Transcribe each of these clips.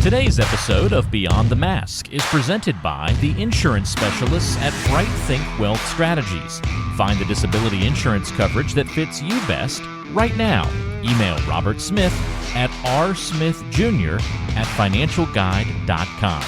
Today's episode of Beyond the Mask is presented by the insurance specialists at Bright Think Wealth Strategies. Find the disability insurance coverage that fits you best right now. Email Robert Smith at rsmithjr@financialguide.com.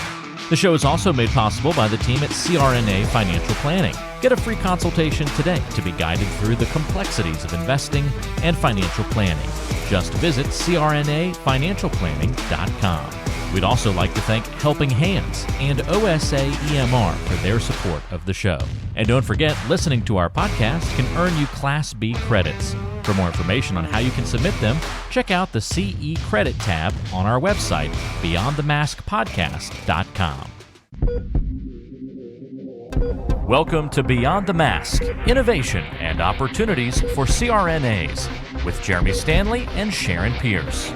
The show is also made possible by the team at CRNA Financial Planning. Get a free consultation today to be guided through the complexities of investing and financial planning. Just visit crnafinancialplanning.com. We'd also like to thank Helping Hands and OSA EMR for their support of the show. And don't forget, listening to our podcast can earn you Class B credits. For more information on how you can submit them, check out the CE Credit tab on our website, beyondthemaskpodcast.com. Welcome to Beyond the Mask, Innovation and Opportunities for CRNAs, with Jeremy Stanley and Sharon Pierce.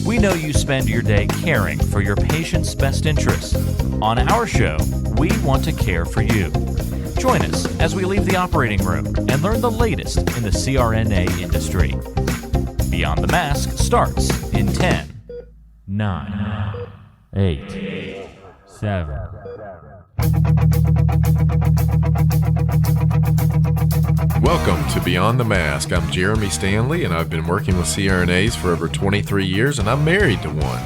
We know you spend your day caring for your patient's best interests. On our show, we want to care for you. Join us as we leave the operating room and learn the latest in the CRNA industry. Beyond the Mask starts in 10, 9, 8, 7. Welcome to Beyond the Mask. I'm Jeremy Stanley, and I've been working with CRNAs for over 23 years, and I'm married to one.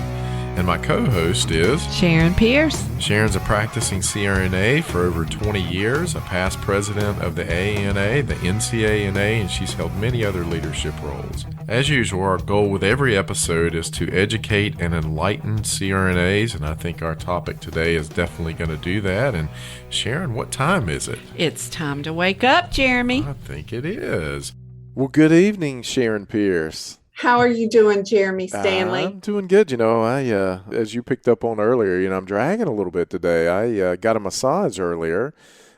And my co-host is Sharon Pierce. Sharon's a practicing CRNA for over 20 years, a past president of the ANA, the NCANA, and she's held many other leadership roles. As usual, our goal with every episode is to educate and enlighten CRNAs, and I think our topic today is definitely going to do that. And Sharon, what time is it? It's time to wake up, Jeremy. I think it is. Well, good evening, Sharon Pierce. How are you doing, Jeremy Stanley? I'm doing good. You know, as you picked up on earlier, I'm dragging a little bit today. I got a massage earlier,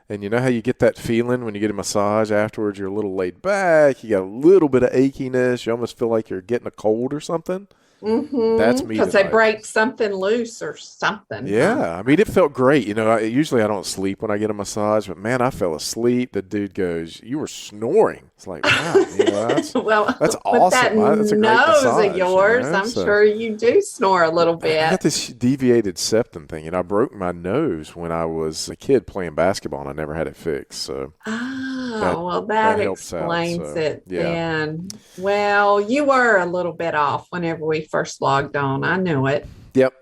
and you know how you get that feeling when you get a massage afterwards, you're a little laid back, you got a little bit of achiness, you almost feel like you're getting a cold or something. Mm-hmm. That's me. Because they break something loose or something. Yeah. I mean, it felt great. Usually I don't sleep when I get a massage, but man, I fell asleep. The dude goes, "You were snoring." It's like, wow, that's, well, that's with awesome. That that's a great nose massage, of yours, I'm sure you do snore a little bit. I got this deviated septum thing, I broke my nose when I was a kid playing basketball, and I never had it fixed. So, that explains it then. Well, you were a little bit off whenever we first logged on. I knew it. Yep.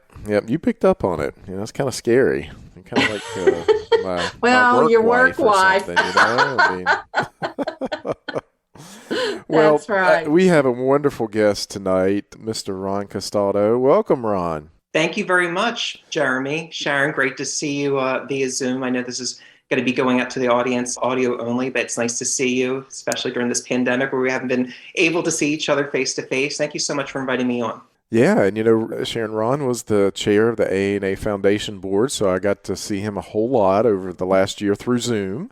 You picked up on it. It's kind of scary. Kind of like my your work wife. Well, that's right. We have a wonderful guest tonight, Mr. Ron Castaldo. Welcome, Ron. Thank you very much, Jeremy. Sharon, great to see you via Zoom. I know this is going to be going out to the audience audio only, but it's nice to see you, especially during this pandemic where we haven't been able to see each other face to face. Thank you so much for inviting me on. Yeah, and Sharon, Ron was the chair of the ANA Foundation Board, so I got to see him a whole lot over the last year through Zoom.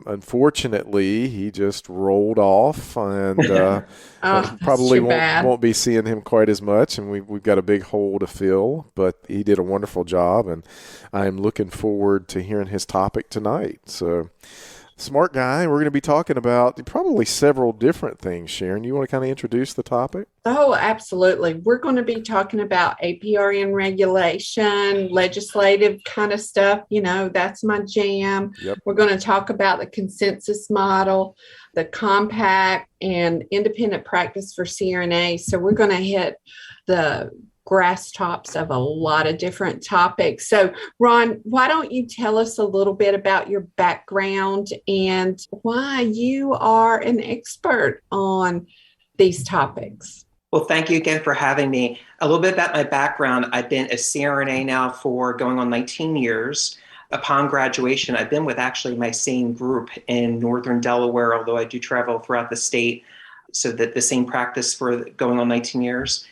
Unfortunately, he just rolled off, and probably won't be seeing him quite as much, and we've got a big hole to fill, but he did a wonderful job, and I'm looking forward to hearing his topic tonight. So, smart guy. We're going to be talking about probably several different things. Sharon, you want to kind of introduce the topic? Oh, absolutely. We're going to be talking about APRN regulation, legislative kind of stuff. That's my jam. Yep. We're going to talk about the consensus model, the compact, and independent practice for CRNA. So we're going to hit the grass tops of a lot of different topics. So, Ron, why don't you tell us a little bit about your background and why you are an expert on these topics? Well, thank you again for having me. A little bit about my background. I've been a CRNA now for going on 19 years. Upon graduation, I've been with actually my same group in Northern Delaware, although I do travel throughout the state, so that the same practice for going on 19 years.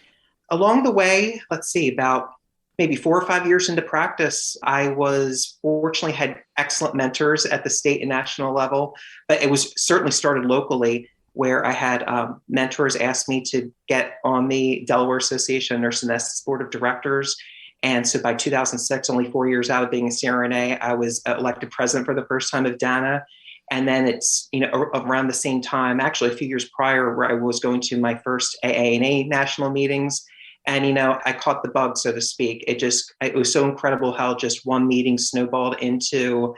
Along the way, about maybe 4 or 5 years into practice, I was fortunately had excellent mentors at the state and national level, but it was certainly started locally where I had mentors ask me to get on the Delaware Association of Nurse Anesthetists Board of Directors. And so by 2006, only 4 years out of being a CRNA, I was elected president for the first time of DANA. And then it's, around the same time, actually a few years prior, where I was going to my first AANA national meetings. And, I caught the bug, so to speak. It was so incredible how just one meeting snowballed into,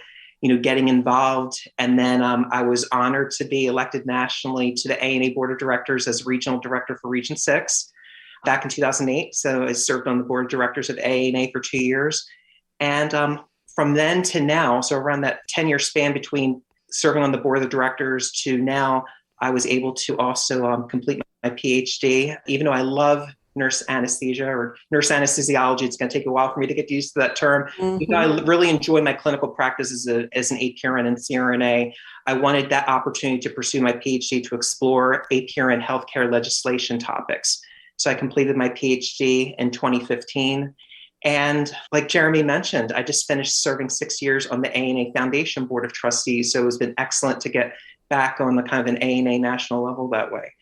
getting involved. And then I was honored to be elected nationally to the ANA Board of Directors as regional director for Region 6 back in 2008. So I served on the board of directors of ANA for 2 years. And from then to now, so around that 10-year span between serving on the board of directors to now, I was able to also complete my PhD. Even though I love nurse anesthesia or nurse anesthesiology, it's going to take a while for me to get used to that term. Mm-hmm. I really enjoy my clinical practice as an APRN and CRNA. I wanted that opportunity to pursue my PhD to explore APRN healthcare legislation topics. So I completed my PhD in 2015. And like Jeremy mentioned, I just finished serving 6 years on the ANA Foundation Board of Trustees. So it's been excellent to get back on the kind of an ANA national level that way.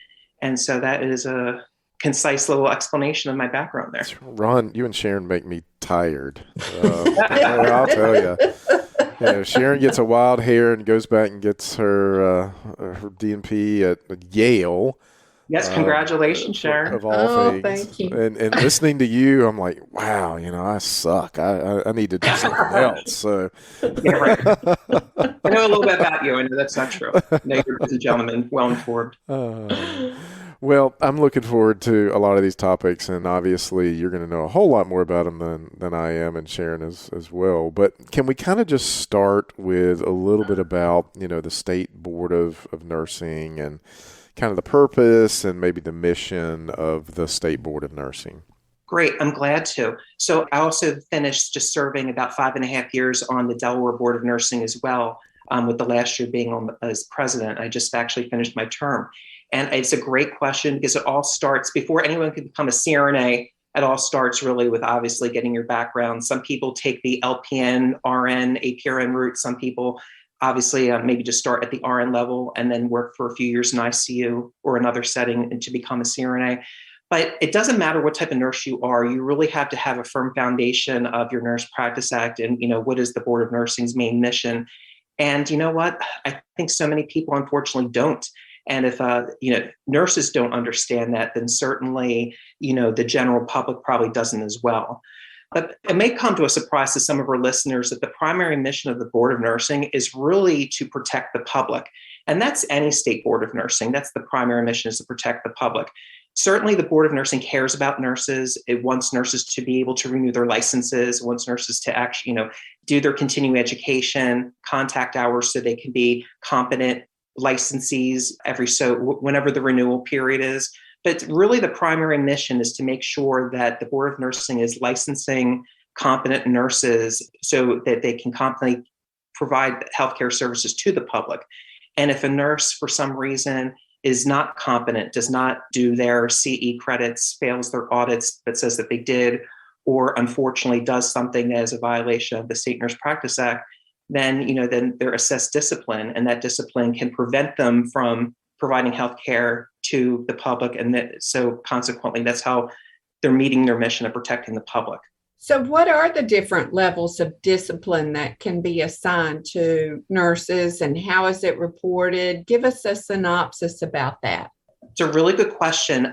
And so that is a concise little explanation of my background there. Ron, you and Sharon make me tired. I'll tell you. Sharon gets a wild hair and goes back and gets her DNP at Yale. Yes, congratulations, Sharon. Of all things. Thank you. And listening to you, I'm like, wow, I suck. I need to do something else. So. Yeah, right. I know a little bit about you. I know that's not true. I know you're a busy gentleman, well informed. Well, I'm looking forward to a lot of these topics, and obviously you're going to know a whole lot more about them than I am, and Sharon as well. But can we kind of just start with a little bit about, the State Board of Nursing and kind of the purpose and maybe the mission of the State Board of Nursing? Great. I'm glad to. So I also finished just serving about 5.5 years on the Delaware Board of Nursing as well, with the last year being on as president. I just actually finished my term. And it's a great question because it all starts before anyone can become a CRNA. It all starts really with obviously getting your background. Some people take the LPN, RN, APRN route. Some people obviously maybe just start at the RN level and then work for a few years in ICU or another setting to become a CRNA. But it doesn't matter what type of nurse you are. You really have to have a firm foundation of your Nurse Practice Act and, what is the Board of Nursing's main mission. And you know what? I think so many people unfortunately don't. And if, nurses don't understand that, then certainly, the general public probably doesn't as well. But it may come to a surprise to some of our listeners that the primary mission of the Board of Nursing is really to protect the public. And that's any state board of nursing. That's the primary mission, is to protect the public. Certainly, the Board of Nursing cares about nurses. It wants nurses to be able to renew their licenses. It wants nurses to actually, do their continuing education, contact hours so they can be competent licensees whenever the renewal period is. But really the primary mission is to make sure that the Board of Nursing is licensing competent nurses so that they can competently provide healthcare services to the public. And if a nurse for some reason is not competent, does not do their CE credits, fails their audits that says that they did, or unfortunately does something that is a violation of the State Nurse Practice Act, then they're assessed discipline, and that discipline can prevent them from providing health care to the public. And so consequently, that's how they're meeting their mission of protecting the public. So what are the different levels of discipline that can be assigned to nurses, and how is it reported? Give us a synopsis about that. It's a really good question.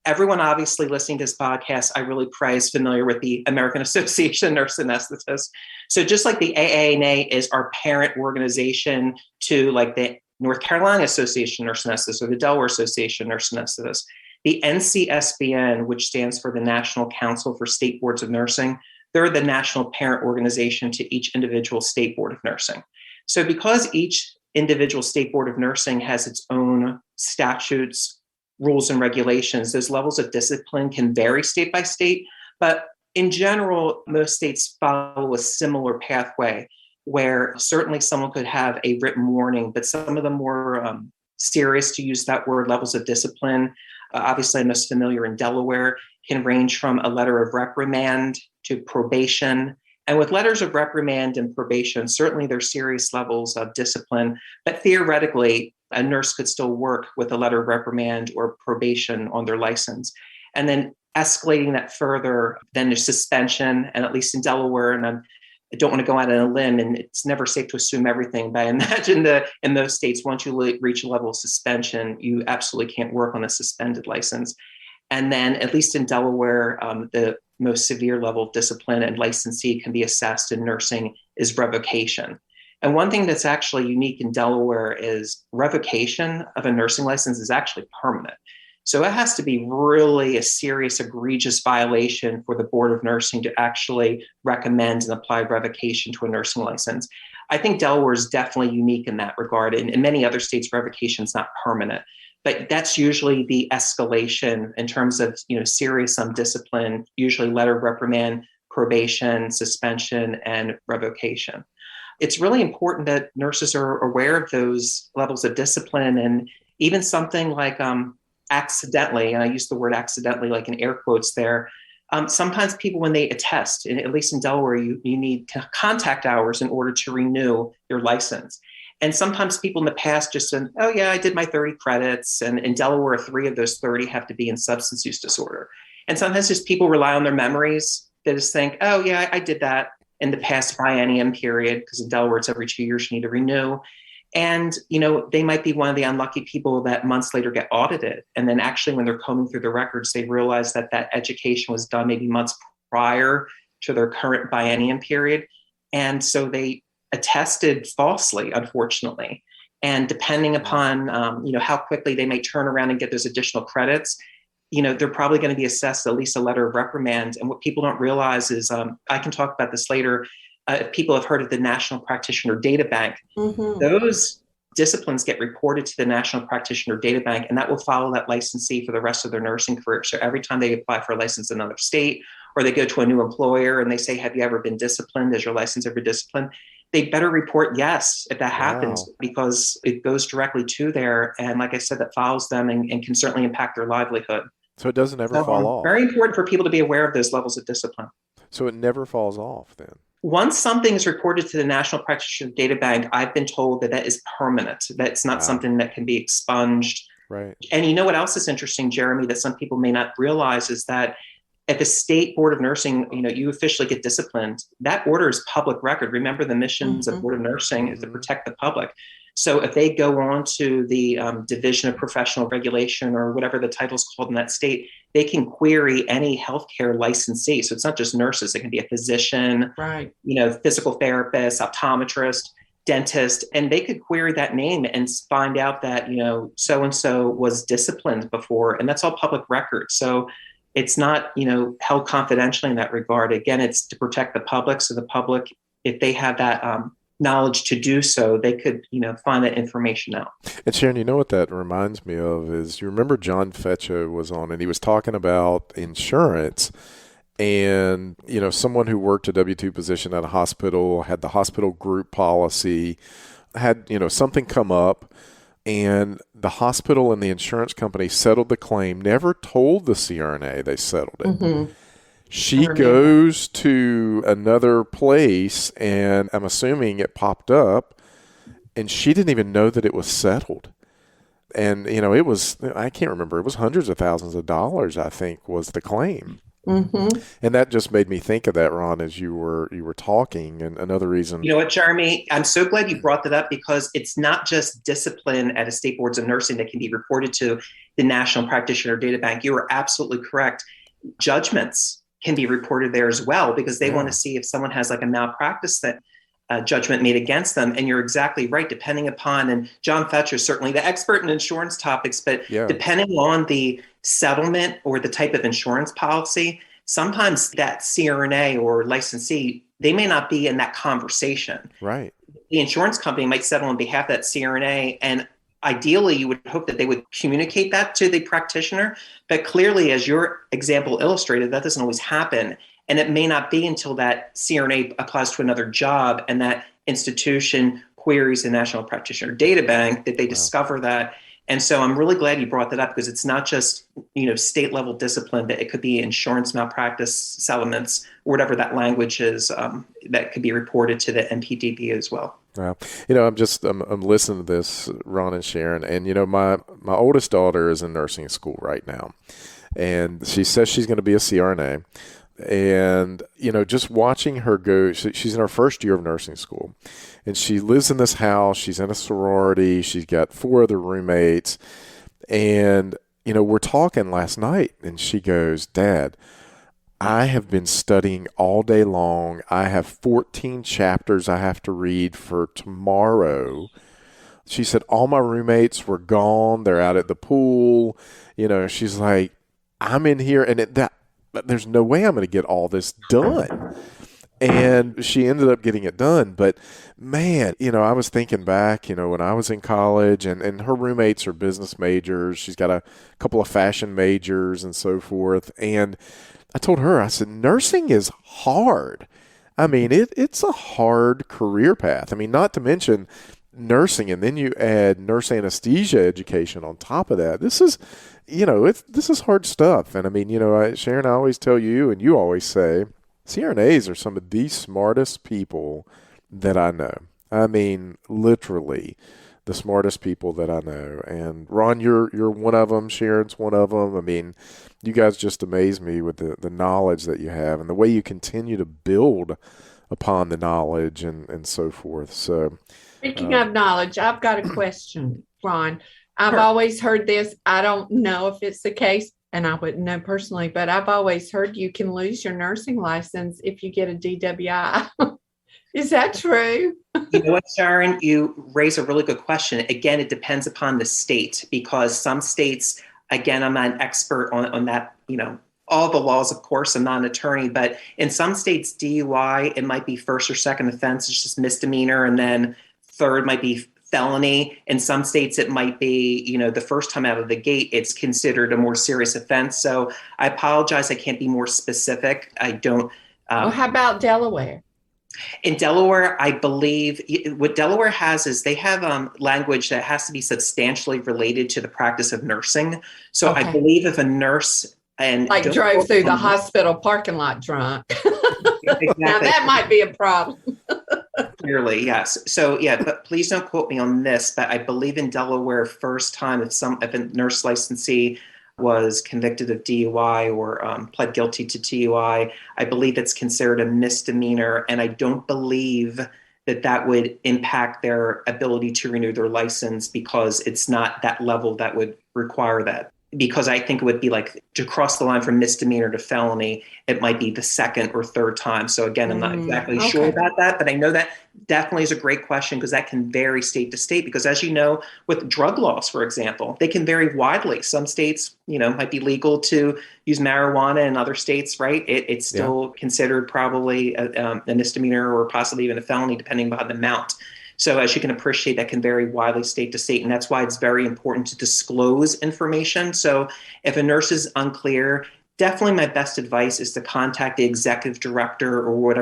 Everyone obviously listening to this podcast, I really pray, is familiar with the American Association of Nurse Anesthetists. So just like the AANA is our parent organization to like the North Carolina Association of Nurse Anesthetists or the Delaware Association of Nurse Anesthetists, the NCSBN, which stands for the National Council for State Boards of Nursing, they're the national parent organization to each individual state board of nursing. So because each individual state board of nursing has its own statutes, rules and regulations, those levels of discipline can vary state by state, but in general, most states follow a similar pathway where certainly someone could have a written warning, but some of the more serious, to use that word, levels of discipline, obviously I'm most familiar in Delaware, can range from a letter of reprimand to probation. And with letters of reprimand and probation, certainly there's serious levels of discipline, but theoretically, a nurse could still work with a letter of reprimand or probation on their license. And then escalating that further, then there's suspension, and at least in Delaware, and I don't want to go out on a limb, and it's never safe to assume everything, but I imagine that in those states, once you reach a level of suspension, you absolutely can't work on a suspended license. And then, at least in Delaware, the most severe level of discipline and licensee can be assessed in nursing is revocation. And one thing that's actually unique in Delaware is revocation of a nursing license is actually permanent. So it has to be really a serious, egregious violation for the Board of Nursing to actually recommend and apply revocation to a nursing license. I think Delaware is definitely unique in that regard. And in many other states, revocation is not permanent. But that's usually the escalation in terms of, serious discipline, usually letter of reprimand, probation, suspension, and revocation. It's really important that nurses are aware of those levels of discipline, and even something like accidentally, and I use the word accidentally like in air quotes there, sometimes people, when they attest, and at least in Delaware, you need contact hours in order to renew your license. And sometimes people in the past just said, oh yeah, I did my 30 credits. And in Delaware, 3 of those 30 have to be in substance use disorder. And sometimes just people rely on their memories. They just think, oh yeah, I did that in the past biennium period, because in Delaware, it's every 2 years you need to renew. And, they might be one of the unlucky people that months later get audited. And then actually when they're combing through the records, they realize that education was done maybe months prior to their current biennium period. And so they attested falsely, unfortunately. And depending upon, how quickly they may turn around and get those additional credits, they're probably going to be assessed at least a letter of reprimand. And what people don't realize is, I can talk about this later, if people have heard of the National Practitioner Databank, those disciplines get reported to the National Practitioner Databank, and that will follow that licensee for the rest of their nursing career. So every time they apply for a license in another state, or they go to a new employer and they say, have you ever been disciplined? Is your license ever disciplined? They better report yes if that happens, because it goes directly to there. And like I said, that follows them and can certainly impact their livelihood. So it doesn't ever fall off. Very important for people to be aware of those levels of discipline. So it never falls off then? Once something is reported to the National Practitioner Databank, I've been told that is permanent. That's not something that can be expunged. Right. And you know what else is interesting, Jeremy, that some people may not realize is that at the State Board of Nursing, you officially get disciplined. That order is public record. Remember, the missions of Board of Nursing is to protect the public. So if they go on to the Division of Professional Regulation, or whatever the title is called in that state, they can query any healthcare licensee. So it's not just nurses. It can be a physician, right? Physical therapist, optometrist, dentist, and they could query that name and find out that, so-and-so was disciplined before. And that's all public record. So it's not, held confidentially in that regard. Again, it's to protect the public. So the public, if they have that knowledge to do so, they could, find that information out. And Sharon, what that reminds me of is, you remember John Fetcho was on, and he was talking about insurance, and, someone who worked a W-2 position at a hospital, had the hospital group policy, had, something come up, and the hospital and the insurance company settled the claim, never told the CRNA they settled it. She goes to another place, and I'm assuming it popped up, and she didn't even know that it was settled. And, it was, I can't remember, it was hundreds of thousands of dollars, I think, was the claim. And that just made me think of that, Ron, as you were talking. And another reason. You know what, Jeremy? I'm so glad you brought that up, because it's not just discipline at a state boards of nursing that can be reported to the National Practitioner Databank. You are absolutely correct. Judgments can be reported there as well, because they want to see if someone has like a malpractice that judgment made against them. And you're exactly right, depending upon, and John Fetcher is certainly the expert in insurance topics, but depending on the settlement or the type of insurance policy, sometimes that CRNA or licensee, they may not be in that conversation. Right. The insurance company might settle on behalf of that CRNA, and ideally, you would hope that they would communicate that to the practitioner. But clearly, as your example illustrated, that doesn't always happen. And it may not be until that CRNA applies to another job and that institution queries the National Practitioner Databank that they discover that. And so I'm really glad you brought that up, because it's not just, state level discipline, but it could be insurance malpractice settlements, or whatever that language is, that could be reported to the NPDB as well. Wow. I'm listening to this, Ron and Sharon, and, my oldest daughter is in nursing school right now, and she says she's going to be a CRNA. And, just watching her go, she's in her first year of nursing school, and she lives in this house. She's in a sorority. She's got 4 other roommates. And, we're talking last night, and she goes, Dad, I have been studying all day long. I have 14 chapters I have to read for tomorrow. She said, all my roommates were gone. They're out at the pool. She's like, I'm in here, and there's no way I'm going to get all this done. And she ended up getting it done. But man, I was thinking back, when I was in college, and her roommates are business majors. She's got a couple of fashion majors and so forth. And I told her, I said, nursing is hard. I mean, it's a hard career path. I mean, not to mention nursing, and then you add nurse anesthesia education on top of that. This is, this is hard stuff. And I mean, Sharon, I always tell you, and you always say, CRNAs are some of the smartest people that I know. I mean, literally the smartest people that I know. And Ron, you're one of them. Sharon's one of them. I mean, you guys just amaze me with the knowledge that you have and the way you continue to build upon the knowledge and so forth. So, speaking of knowledge, I've got a question, Ron. I've always heard this. I don't know if it's the case, and I wouldn't know personally, but I've always heard you can lose your nursing license if you get a DWI. Is that true? You know what, Sharon? You raise a really good question. Again, it depends upon the state, because some states, again, I'm not an expert on that, all the laws, of course, I'm not an attorney, but in some states, DUI, it might be first or second offense, it's just misdemeanor, and then third might be felony. In some states, it might be, the first time out of the gate, it's considered a more serious offense. So I apologize, I can't be more specific. I don't. Well, how about Delaware? In Delaware, I believe what Delaware has is they have language that has to be substantially related to the practice of nursing. So okay. I believe if a nurse drove through the hospital parking lot drunk. Exactly. Now that might be a problem. Clearly, yes. So yeah, but please don't quote me on this, but I believe in Delaware, first time if a nurse licensee was convicted of DUI or pled guilty to DUI, I believe it's considered a misdemeanor, and I don't believe that would impact their ability to renew their license, because it's not that level that would require that. Because I think it would be like to cross the line from misdemeanor to felony, it might be the second or third time. So again, I'm not exactly sure about that, but I know that definitely is a great question, because that can vary state to state. Because as you know, with drug laws, for example, they can vary widely. Some states, might be legal to use marijuana, in other states, right? It's still considered probably a misdemeanor or possibly even a felony, depending on the amount. So as you can appreciate, that can vary widely state to state, and that's why it's very important to disclose information. So if a nurse is unclear, definitely my best advice is to contact the executive director or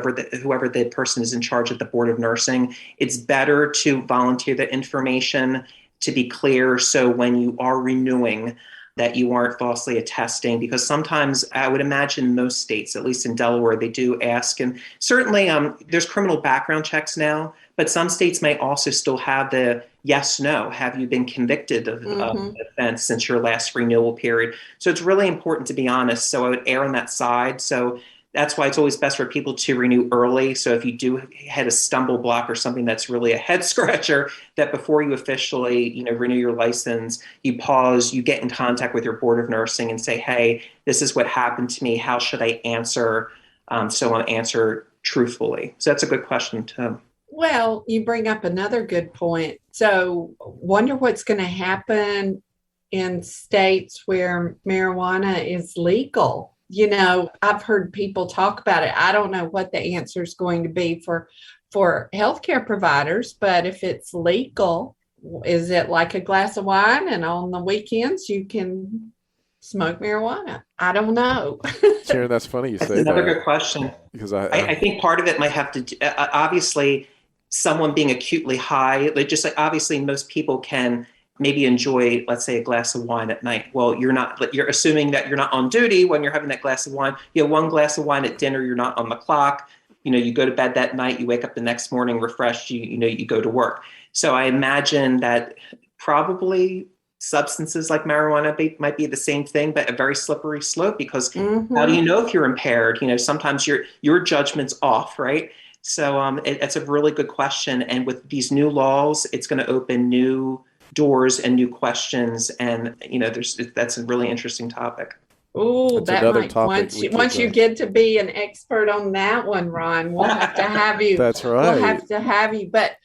whoever the person is in charge of the board of nursing. It's better to volunteer the information to be clear, so when you are renewing, that you aren't falsely attesting, because sometimes I would imagine most states, at least in Delaware, they do ask, and certainly there's criminal background checks now, but some states may also still have the yes, no, have you been convicted of an offense since your last renewal period? So it's really important to be honest. So I would err on that side. So that's why it's always best for people to renew early. So if you do hit a stumble block or something that's really a head scratcher, that before you officially, renew your license, you pause, you get in contact with your board of nursing and say, hey, this is what happened to me. How should I answer? So I'll answer truthfully. So that's a good question too. Well, you bring up another good point. So wonder what's going to happen in states where marijuana is legal. I've heard people talk about it. I don't know what the answer is going to be for healthcare providers, but if it's legal, is it like a glass of wine and on the weekends you can smoke marijuana? I don't know. Sharon, that's funny you say that. That's another good question. Because I think part of it might have to do, obviously, someone being acutely high, just like obviously most people can maybe enjoy, let's say, a glass of wine at night. Well, you're assuming that you're not on duty when you're having that glass of wine. You have one glass of wine at dinner, you're not on the clock. You go to bed that night, you wake up the next morning refreshed, you go to work. So I imagine that probably substances like marijuana might be the same thing, but a very slippery slope, because how do you know if you're impaired? Sometimes your judgment's off, right? So it's a really good question. And with these new laws, it's going to open new doors and new questions. And, that's a really interesting topic. Oh, that might, once you get to be an expert on that one, Ron, we'll have to have you. That's right. We'll have to have you. But,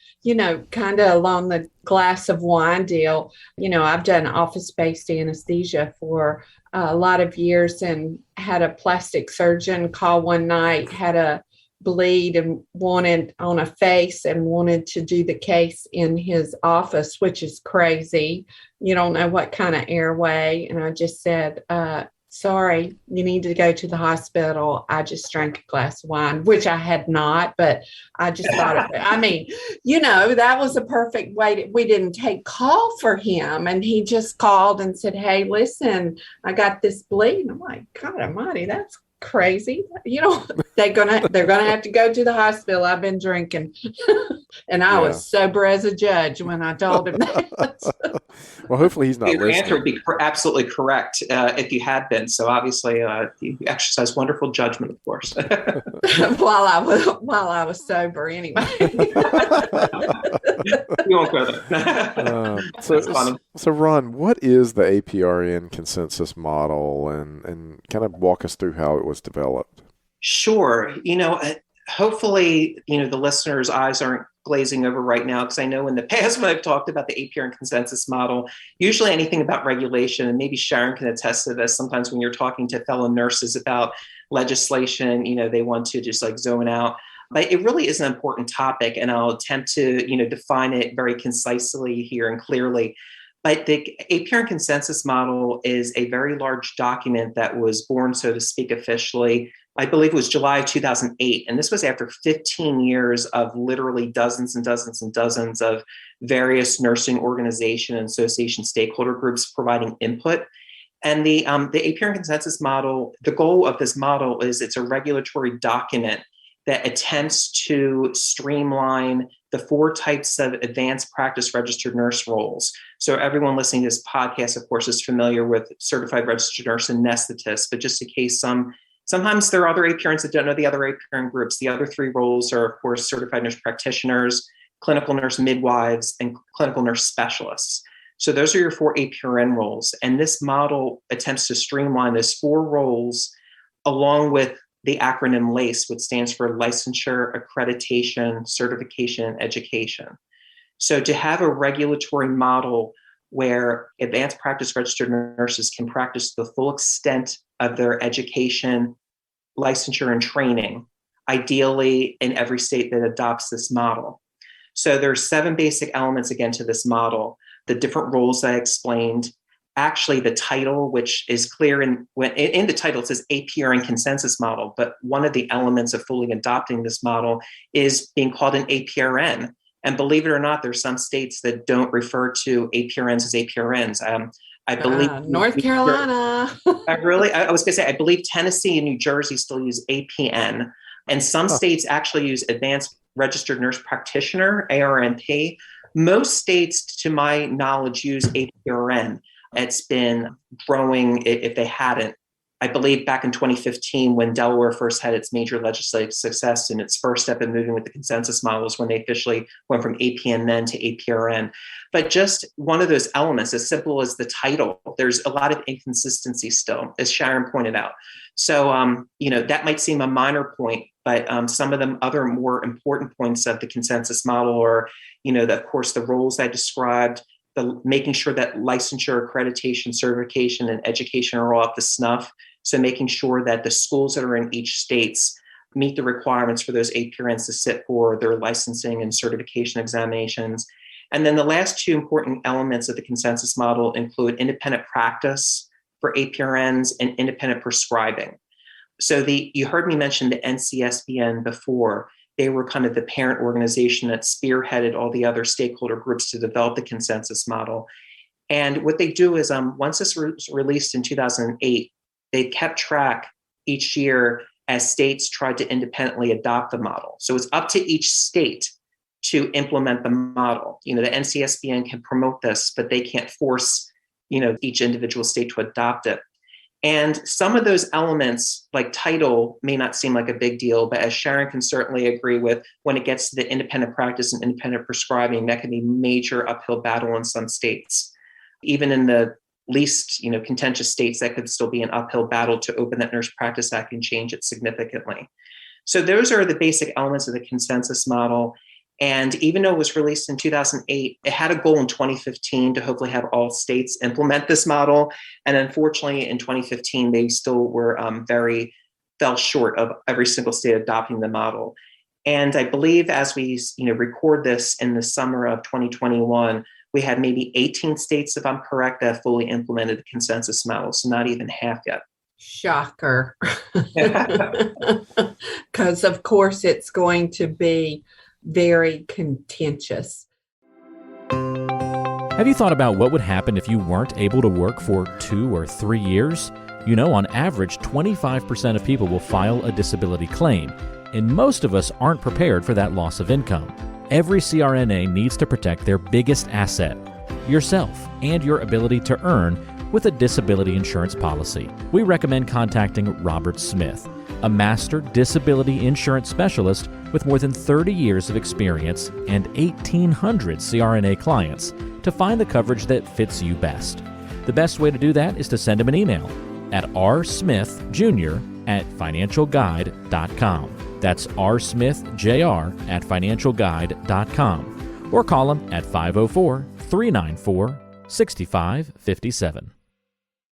kind of along the glass of wine deal, I've done office-based anesthesia for a lot of years and had a plastic surgeon call one night, had a bleed and wanted on a face and wanted to do the case in his office, which is crazy. You don't know what kind of airway. And I just said, sorry, you need to go to the hospital. I just drank a glass of wine, which I had not, but I just thought of it. That was a perfect way. We didn't take call for him. And he just called and said, hey, listen, I got this bleed. And I'm like, God almighty, that's crazy. They're gonna have to go to the hospital. I've been drinking. And I was sober as a judge when I told him that. Well, hopefully he's not listening. Your answer would be absolutely correct if you had been. So obviously you exercised wonderful judgment, of course. while I was sober anyway. We won't go there. So Ron, what is the APRN Consensus Model, and kind of walk us through how it was developed? Sure. Hopefully, the listeners' eyes aren't glazing over right now, because I know in the past when I've talked about the APRN Consensus Model, usually anything about regulation, and maybe Sharon can attest to this, sometimes when you're talking to fellow nurses about legislation, they want to just zone out. But it really is an important topic, and I'll attempt to, define it very concisely here and clearly. But the APRN Consensus Model is a very large document that was born, so to speak, officially, I believe it was July of 2008. And this was after 15 years of literally dozens and dozens and dozens of various nursing organization and association stakeholder groups providing input. And the APRN Consensus Model, the goal of this model is it's a regulatory document that attempts to streamline the 4 types of advanced practice registered nurse roles. So everyone listening to this podcast, of course, is familiar with certified registered nurse and anesthetist, but just in case sometimes there are other APRNs that don't know the other APRN groups. The other 3 roles are, of course, certified nurse practitioners, clinical nurse midwives, and clinical nurse specialists. So those are your 4 APRN roles. And this model attempts to streamline those 4 roles along with the acronym LACE, which stands for Licensure, Accreditation, Certification, Education. So to have a regulatory model where advanced practice registered nurses can practice the full extent of their education, licensure, and training, ideally in every state that adopts this model. So there's 7 basic elements, again, to this model. The different roles I explained, actually the title, which is clear in the title, it says APRN Consensus Model, but one of the elements of fully adopting this model is being called an APRN. And believe it or not, there's some states that don't refer to APRNs as APRNs. I believe North Carolina. I was going to say, I believe Tennessee and New Jersey still use APN. And some states actually use Advanced Registered Nurse Practitioner, ARNP. Most states, to my knowledge, use APRN. It's been growing if they hadn't. I believe back in 2015, when Delaware first had its major legislative success and its first step in moving with the consensus models, when they officially went from APN then to APRN. But just one of those elements, as simple as the title, there's a lot of inconsistency still, as Sharon pointed out. So, that might seem a minor point, but some of the other more important points of the consensus model are, of course, the roles I described, making sure that licensure, accreditation, certification, and education are all up to snuff. So making sure that the schools that are in each states meet the requirements for those APRNs to sit for their licensing and certification examinations. And then the last 2 important elements of the consensus model include independent practice for APRNs and independent prescribing. So you heard me mention the NCSBN before. They were kind of the parent organization that spearheaded all the other stakeholder groups to develop the consensus model. And what they do is once this was released in 2008, they kept track each year as states tried to independently adopt the model. So it's up to each state to implement the model. The NCSBN can promote this, but they can't force, each individual state to adopt it. And some of those elements, like title, may not seem like a big deal, but as Sharon can certainly agree with, when it gets to the independent practice and independent prescribing, that can be a major uphill battle in some states. Even in the least, contentious states, that could still be an uphill battle to open that Nurse Practice Act and change it significantly. So those are the basic elements of the consensus model. And even though it was released in 2008, it had a goal in 2015 to hopefully have all states implement this model. And unfortunately, in 2015, they still were fell short of every single state adopting the model. And I believe as we record this in the summer of 2021, we had maybe 18 states, if I'm correct, that have fully implemented the consensus model. So not even half yet. Shocker. Because of course it's going to be very contentious. Have you thought about what would happen if you weren't able to work for 2 or 3 years? On average, 25% of people will file a disability claim, and most of us aren't prepared for that loss of income. Every CRNA needs to protect their biggest asset, yourself, and your ability to earn with a disability insurance policy. We recommend contacting Robert Smith, a master disability insurance specialist with more than 30 years of experience and 1,800 CRNA clients, to find the coverage that fits you best. The best way to do that is to send him an email at rsmithjr@financialguide.com. That's rsmithjr@financialguide.com, or call him at 504-394-6557.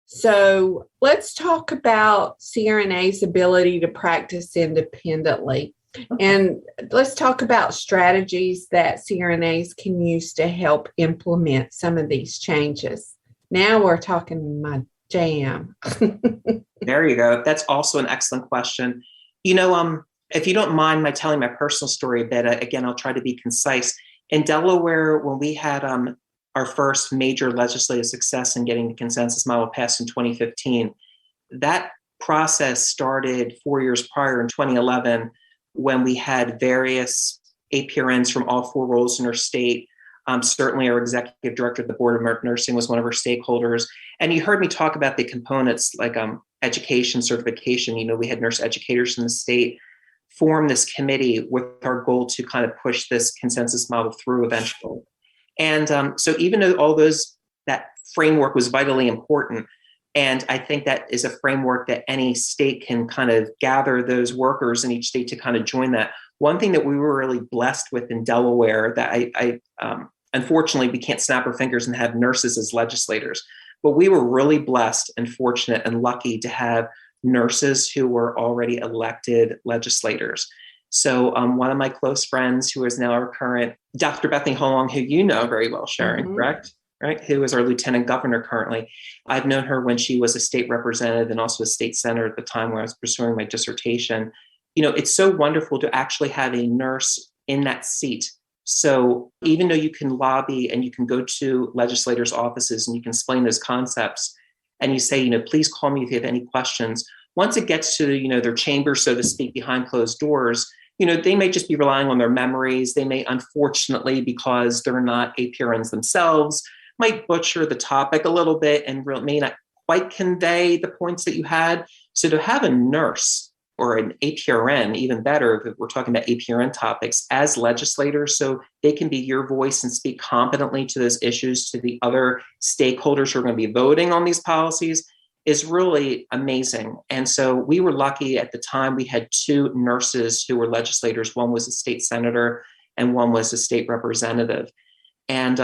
So let's talk about CRNA's ability to practice independently. And let's talk about strategies that CRNAs can use to help implement some of these changes. Now we're talking my jam. There you go. That's also an excellent question. If you don't mind my telling my personal story a bit, again, I'll try to be concise. In Delaware, when we had our first major legislative success in getting the consensus model passed in 2015, that process started 4 years prior in 2011, when we had various APRNs from all 4 roles in our state. Certainly our executive director of the Board of Nursing was one of our stakeholders. And you heard me talk about the components like education, certification. We had nurse educators in the state form this committee with our goal to kind of push this consensus model through eventually. And so even though that framework was vitally important, and I think that is a framework that any state can kind of gather those workers in each state to kind of join that. One thing that we were really blessed with in Delaware that I unfortunately, we can't snap our fingers and have nurses as legislators, but we were really blessed and fortunate and lucky to have nurses who were already elected legislators. So one of my close friends, who is now our current Dr. Bethany Holong, who you know very well, Sharon, correct? Right? Who is our lieutenant governor currently. I've known her when she was a state representative and also a state senator at the time when I was pursuing my dissertation. It's so wonderful to actually have a nurse in that seat. So even though you can lobby and you can go to legislators' offices and you can explain those concepts, and you say, please call me if you have any questions. Once it gets to, their chamber, so to speak, behind closed doors, they may just be relying on their memories. They may, unfortunately, because they're not APRNs themselves, might butcher the topic a little bit and may not quite convey the points that you had. So to have a nurse or an APRN, even better, if we're talking about APRN topics, as legislators, so they can be your voice and speak competently to those issues to the other stakeholders who are going to be voting on these policies, is really amazing. And so we were lucky at the time. We had 2 nurses who were legislators. One was a state senator and one was a state representative. And,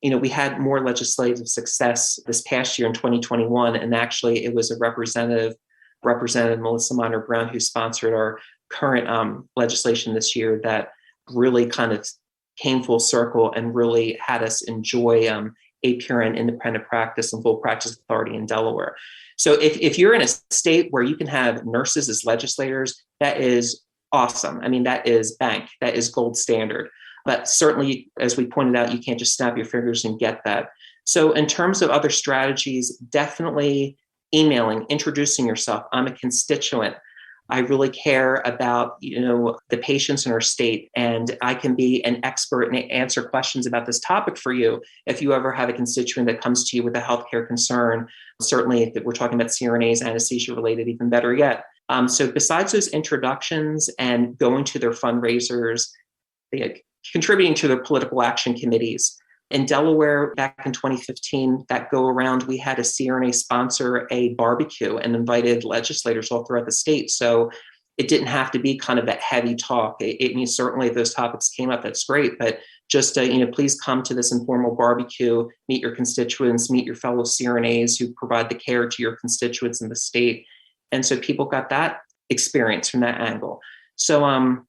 we had more legislative success this past year in 2021. And actually it was a Representative Melissa Minor Brown, who sponsored our current legislation this year, that really kind of came full circle and really had us enjoy APRN independent practice and full practice authority in Delaware. So if you're in a state where you can have nurses as legislators, that is awesome. I mean, that is bank, that is gold standard. But certainly, as we pointed out, you can't just snap your fingers and get that. So in terms of other strategies, definitely emailing, introducing yourself. I'm a constituent. I really care about, the patients in our state, and I can be an expert and answer questions about this topic for you. If you ever have a constituent that comes to you with a healthcare concern, certainly if we're talking about CRNAs, anesthesia related, even better yet. So besides those introductions and going to their fundraisers, contributing to their political action committees. In Delaware, back in 2015, that go around, we had a CRNA sponsor a barbecue and invited legislators all throughout the state. So it didn't have to be kind of that heavy talk. It means certainly if those topics came up, that's great. But just, please come to this informal barbecue, meet your constituents, meet your fellow CRNAs who provide the care to your constituents in the state. And so people got that experience from that angle. So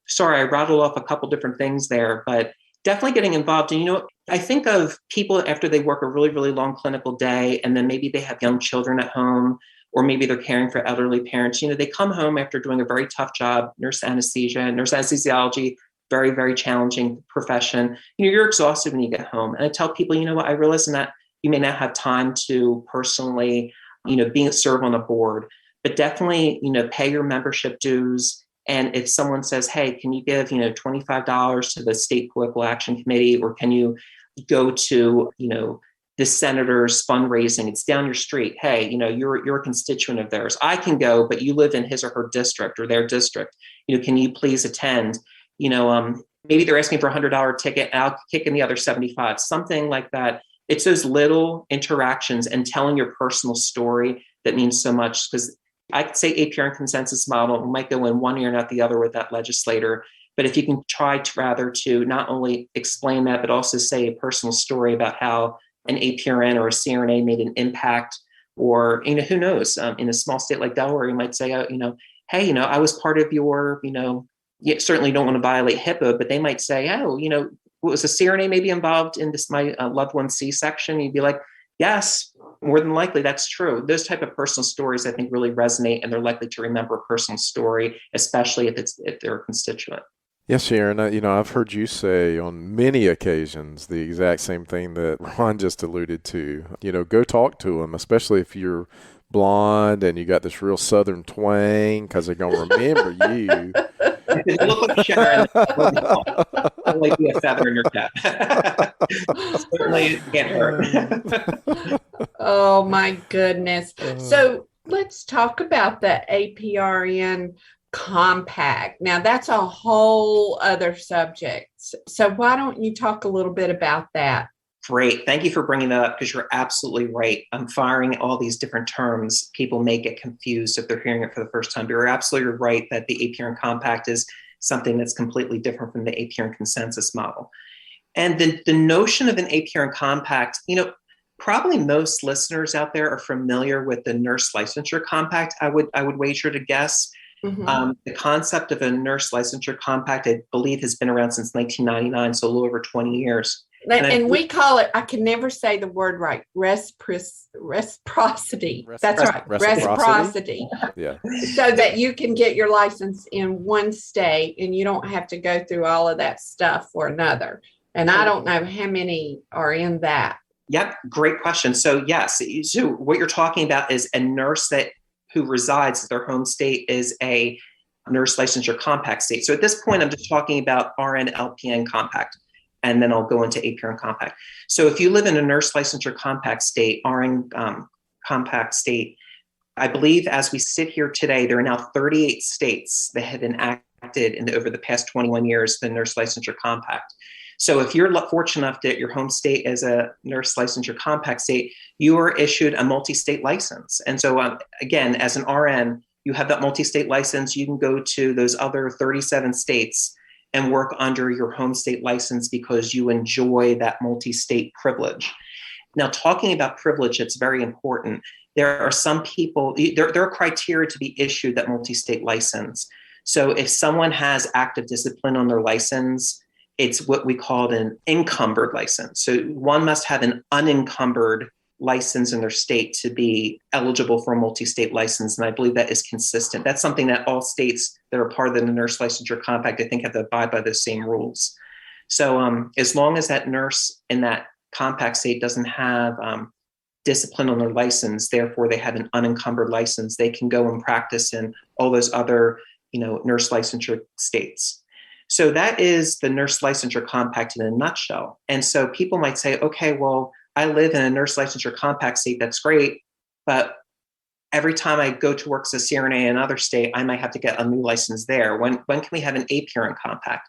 sorry, I rattled off a couple different things there, but definitely getting involved. And, I think of people after they work a really, really long clinical day, and then maybe they have young children at home, or maybe they're caring for elderly parents. They come home after doing a very tough job, nurse anesthesiology, very, very challenging profession. You're exhausted when you get home. And I tell people, I realize that you may not have time to personally, serve on a board, but definitely, pay your membership dues. And if someone says, hey, can you give, $25 to the state political action committee, or can you go to, the senator's fundraising, it's down your street. Hey, you're a constituent of theirs. I can go, but you live in his or her district or their district. Can you please attend? Maybe they're asking for a $100 ticket, and I'll kick in the other 75, something like that. It's those little interactions and telling your personal story that means so much, because I could say APRN Consensus Model might go in one ear, not the other with that legislator. But if you can try to not only explain that, but also say a personal story about how an APRN or a CRNA made an impact, or, who knows, in a small state like Delaware, you might say, hey, I was part of your, you certainly don't want to violate HIPAA, but they might say, oh, was a CRNA maybe involved in this, my loved one's C-section? You'd be like, yes, more than likely, that's true. Those type of personal stories, I think, really resonate, and they're likely to remember a personal story, especially if they're a constituent. Yes, Sharon, I've heard you say on many occasions the exact same thing that Ron just alluded to. Go talk to them, especially if you're blonde and you got this real Southern twang, because they're going to remember you. You look like Sharon. I'll like be a feather in your cap. Certainly it can't hurt. Oh, my goodness. So let's talk about the APRN Compact. Now, that's a whole other subject. So why don't you talk a little bit about that? Great. Thank you for bringing that up, because you're absolutely right. I'm firing all these different terms. People may get confused if they're hearing it for the first time. You're absolutely right that the APRN Compact is something that's completely different from the APRN Consensus Model. And the notion of an APRN Compact, probably most listeners out there are familiar with the Nurse Licensure Compact. I would wager to guess. Mm-hmm. The concept of a Nurse Licensure Compact, I believe, has been around since 1999, so a little over 20 years. And we call it, I can never say the word right, reciprocity. That's right, reciprocity. Yeah. So that you can get your license in one state and you don't have to go through all of that stuff for another. And I don't know how many are in that. Yep, great question. So yes, so what you're talking about is a nurse who resides at their home state is a Nurse Licensure Compact state. So at this point, I'm just talking about RN LPN Compact, and then I'll go into APRN Compact. So if you live in a Nurse Licensure Compact state, RN Compact state, I believe as we sit here today, there are now 38 states that have enacted over the past 21 years the Nurse Licensure Compact. So if you're fortunate enough that your home state is a Nurse Licensure Compact state, you are issued a multi-state license. And so again, as an RN, you have that multi-state license. You can go to those other 37 states and work under your home state license because you enjoy that multi-state privilege. Now, talking about privilege, it's very important. There are some people, there are criteria to be issued that multi-state license. So if someone has active discipline on their license, it's what we call an encumbered license. So one must have an unencumbered license in their state to be eligible for a multi-state license. And I believe that is consistent. That's something that all states that are part of the Nurse Licensure Compact, I think, have to abide by those same rules. So as long as that nurse in that compact state doesn't have discipline on their license. Therefore, they have an unencumbered license. They can go and practice in all those other, nurse licensure states. So that is the nurse licensure compact in a nutshell. And so people might say, okay, well, I live in a nurse licensure compact state. That's great. But every time I go to work as a CRNA in another state, I might have to get a new license there. When can we have an APRN compact?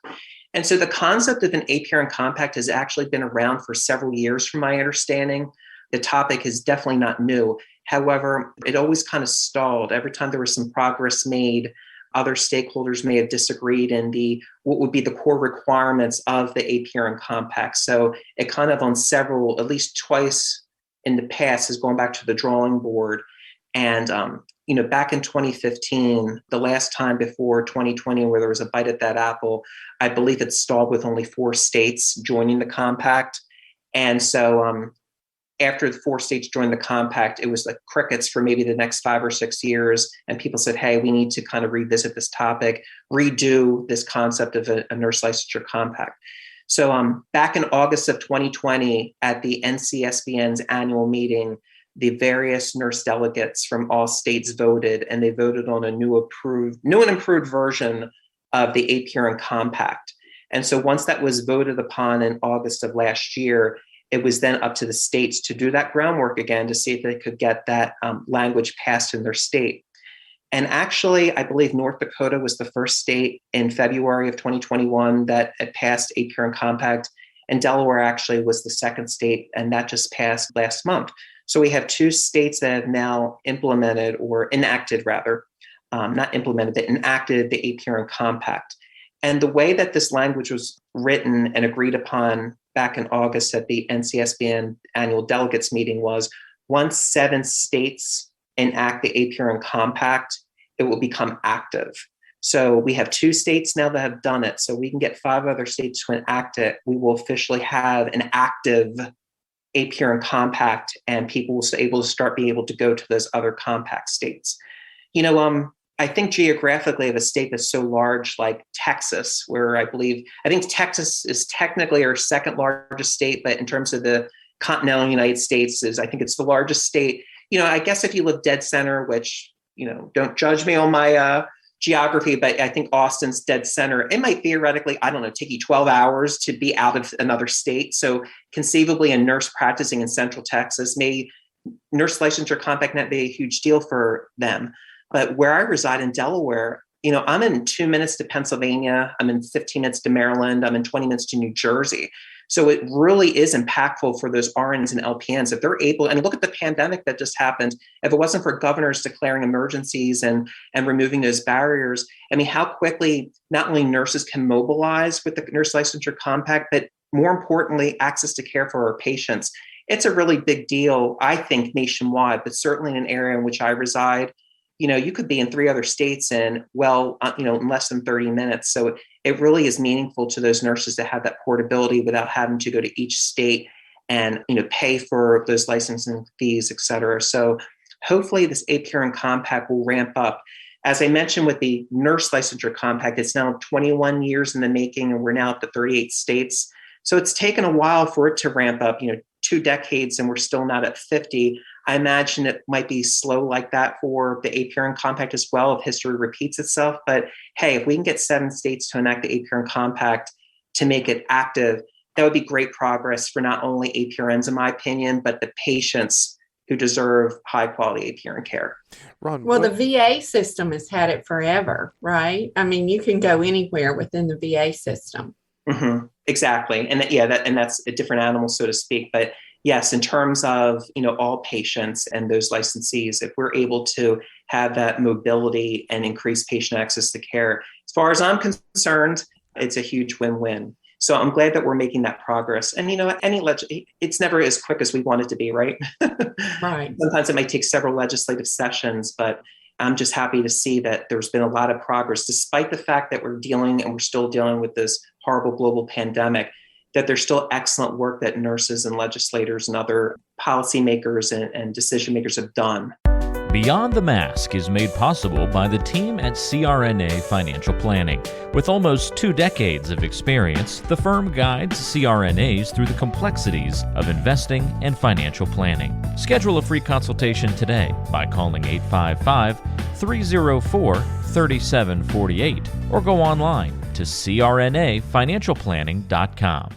And so the concept of an APRN compact has actually been around for several years, from my understanding. The topic is definitely not new. However, it always kind of stalled. Every time there was some progress made, other stakeholders may have disagreed in what would be the core requirements of the APRN compact. So it kind of on several, at least twice in the past, has gone back to the drawing board. And, back in 2015, the last time before 2020, where there was a bite at that apple, I believe it stalled with only 4 states joining the compact. And so after the 4 states joined the compact, it was like crickets for maybe the next 5 or 6 years. And people said, hey, we need to kind of revisit this topic, redo this concept of a nurse licensure compact. So back in August of 2020, at the NCSBN's annual meeting, the various nurse delegates from all states voted, and they voted on a new and improved version of the APRN compact. And so once that was voted upon in August of last year, it was then up to the states to do that groundwork again to see if they could get that language passed in their state. And actually, I believe North Dakota was the first state in February of 2021 that had passed APRN compact, and Delaware actually was the second state, and that just passed last month. So we have 2 states that have now implemented, or enacted rather, not implemented, but enacted the APRN compact. And the way that this language was written and agreed upon back in August at the NCSBN annual delegates meeting was, once 7 states enact the APRN compact, it will become active. So we have 2 states now that have done it. So we can get 5 other states to enact it. We will officially have an active APRN compact, and people will be able to start being able to go to those other compact states. I think geographically of a state that's so large like Texas, where I think Texas is technically our second largest state, but in terms of the continental United States, I think it's the largest state. I guess if you live dead center, which, don't judge me on my geography, but I think Austin's dead center, it might theoretically, take you 12 hours to be out of another state. So conceivably a nurse practicing in Central Texas, nurse licensure compact not be a huge deal for them. But where I reside in Delaware, I'm in 2 minutes to Pennsylvania. I'm in 15 minutes to Maryland. I'm in 20 minutes to New Jersey. So it really is impactful for those RNs and LPNs if they're able. And look at the pandemic that just happened. If it wasn't for governors declaring emergencies and removing those barriers, how quickly not only nurses can mobilize with the nurse licensure compact, but more importantly, access to care for our patients. It's a really big deal, I think, nationwide, but certainly in an area in which I reside. You could be in 3 other states in less than 30 minutes. So it really is meaningful to those nurses to have that portability without having to go to each state and, pay for those licensing fees, et cetera. So hopefully this APRN compact will ramp up. As I mentioned with the nurse licensure compact, it's now 21 years in the making, and we're now up to 38 states. So it's taken a while for it to ramp up, 2 decades, and we're still not at 50. I imagine it might be slow like that for the APRN compact as well if history repeats itself. But hey, if we can get 7 states to enact the APRN compact to make it active, that would be great progress for not only APRNs, in my opinion, but the patients who deserve high quality APRN care. Ron, well, the VA system has had it forever, right? You can go anywhere within the VA system. Mm-hmm. Exactly. And that's a different animal, so to speak. But yes, in terms of, all patients and those licensees, if we're able to have that mobility and increase patient access to care, as far as I'm concerned, it's a huge win-win. So I'm glad that we're making that progress. And, it's never as quick as we want it to be, right? Right. Sometimes it might take several legislative sessions, but I'm just happy to see that there's been a lot of progress, despite the fact that we're still dealing with this horrible global pandemic, that there's still excellent work that nurses and legislators and other policymakers and decision makers have done. Beyond the Mask is made possible by the team at CRNA Financial Planning. With almost 2 decades of experience, the firm guides CRNAs through the complexities of investing and financial planning. Schedule a free consultation today by calling 855-304-3748 or go online to crnafinancialplanning.com.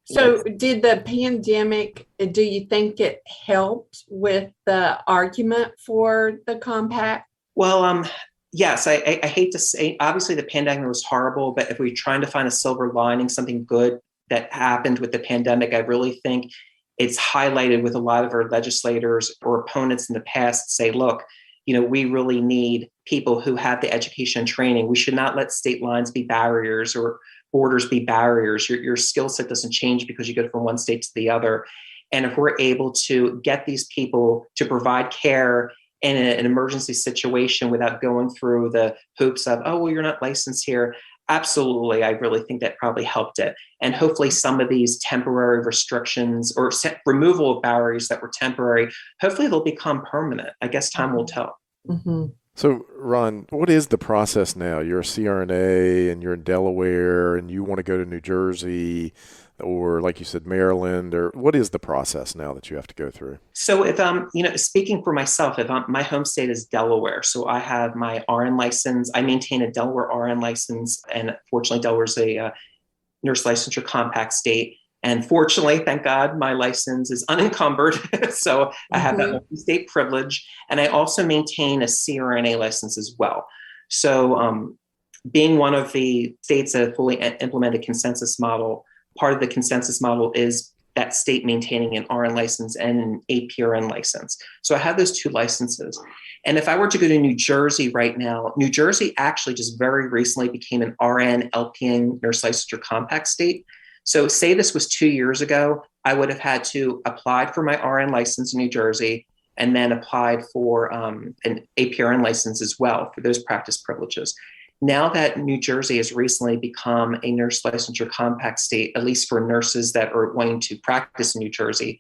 So did the pandemic, do you think it helped with the argument for the compact? Well, yes, I hate to say, obviously the pandemic was horrible, but if we're trying to find a silver lining, something good that happened with the pandemic, I really think it's highlighted with a lot of our legislators or opponents in the past say, look, we really need people who have the education and training. We should not let state lines be barriers or borders be barriers. Your skill set doesn't change because you go from one state to the other. And if we're able to get these people to provide care in an emergency situation without going through the hoops of, oh, well, you're not licensed here. Absolutely. I really think that probably helped it. And hopefully some of these temporary restrictions or removal of barriers that were temporary, hopefully they'll become permanent. I guess time will tell. Mm-hmm. So, Ron, what is the process now? You're a CRNA and you're in Delaware and you want to go to New Jersey or, like you said, Maryland, or what is the process now that you have to go through? So if speaking for myself, my home state is Delaware. So I have my RN license. I maintain a Delaware RN license. And fortunately, Delaware's a nurse licensure compact state. And fortunately, thank God, my license is unencumbered. So I have that multi-state privilege. And I also maintain a CRNA license as well. So being one of the states that fully implemented consensus model, part of the consensus model is that state maintaining an RN license and an APRN license. So I have those 2 licenses. And if I were to go to New Jersey right now, New Jersey actually just very recently became an RN LPN nurse licensure compact state. So say this was 2 years ago, I would have had to apply for my RN license in New Jersey and then applied for an APRN license as well for those practice privileges. Now that New Jersey has recently become a nurse licensure compact state, at least for nurses that are wanting to practice in New Jersey,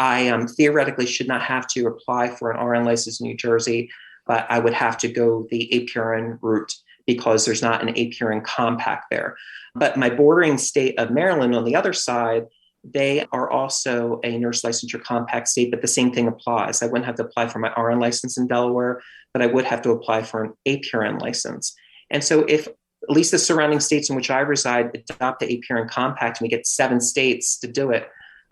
I theoretically should not have to apply for an RN license in New Jersey, but I would have to go the APRN route because there's not an APRN compact there. But my bordering state of Maryland on the other side, they are also a nurse licensure compact state, but the same thing applies. I wouldn't have to apply for my RN license in Delaware, but I would have to apply for an APRN license. And so if at least the surrounding states in which I reside adopt the APRN compact and we get 7 states to do it,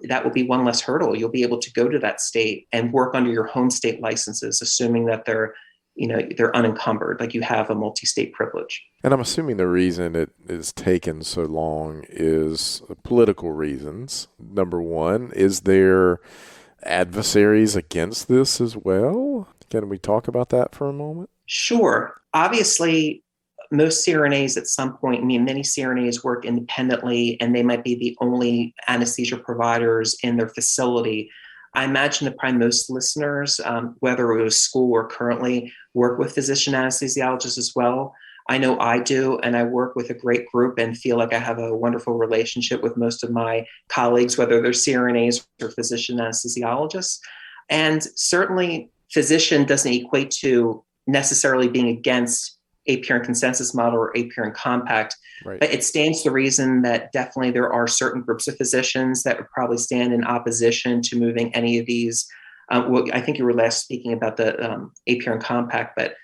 that will be one less hurdle. You'll be able to go to that state and work under your home state licenses, assuming that they're unencumbered, like you have a multi-state privilege. And I'm assuming the reason it is taken so long is political reasons. Number one, is there adversaries against this as well? Can we talk about that for a moment? Sure. Obviously, most CRNAs at some point, many CRNAs work independently and they might be the only anesthesia providers in their facility. I imagine that probably most listeners, whether it was school or currently, work with physician anesthesiologists as well. I know I do, and I work with a great group and feel like I have a wonderful relationship with most of my colleagues, whether they're CRNAs or physician anesthesiologists. And certainly, physician doesn't equate to necessarily being against APRN Consensus Model or APRN Compact, right. But it stands to reason that definitely there are certain groups of physicians that would probably stand in opposition to moving any of these. I think you were last speaking about the APRN Compact, but